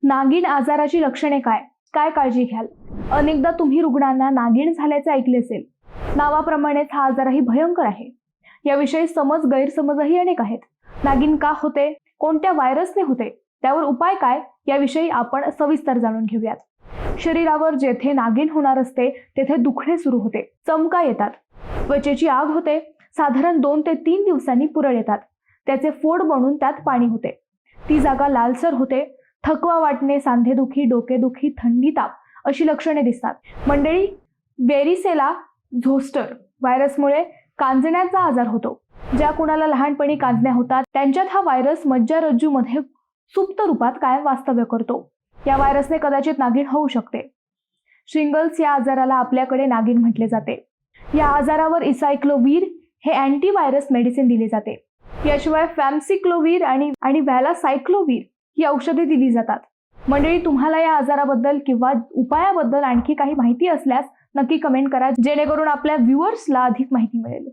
नागिन आजाराची लक्षणे काय काय काळजी घ्याल? अनेकदा तुम्ही रुग्णांना नागिन झाल्याचे ऐकले असेल. नावाप्रमाणेच हा आजारही भयंकर आहे. याविषयी गैरसमजही अनेक आहेत. नागिन का होते, कोणत्या व्हायरसने होते, त्यावर उपाय काय, याविषयी आपण सविस्तर जाणून घेऊयात. शरीरावर जेथे नागिन होणार असते तेथे दुखणे सुरू होते, चमका येतात, त्वचेची आग होते, साधारण 2 ते 3 दिवसांनी पुरळ येतात, त्याचे फोड बनून त्यात पाणी होते, ती जागा लालसर होते, थकवा वाटणे, सांधेदुखी, डोकेदुखी, थंडी, ताप अशी लक्षणे दिसतात. मंडळी, वेरिसेला झोस्टर व्हायरसमुळे कांजण्याचा आजार होतो. ज्या कुणाला लहानपणी कांजण्या होतात त्यांच्यात हा व्हायरस मज्जारज्जूमध्ये सुप्त रूपात कायम वास्तव्य करतो. या व्हायरसने कदाचित नागिन होऊ शकते. शिंगल्स या आजाराला आपल्याकडे नागिन म्हटले जाते. या आजारावर इसायक्लोव्हिर हे अँटीव्हायरस मेडिसिन दिले जाते. याशिवाय फॅमसिक्लोव्हिर आणि व्हॅलासायक्लोव्हिर ही औषधे दिली जातात. मंडळी, तुम्हाला या आजाराबद्दल किंवा उपायाबद्दल आणखी काही माहिती असल्यास नक्की कमेंट करा, जेणेकरून आपल्या व्ह्युअर्सला अधिक माहिती मिळेल.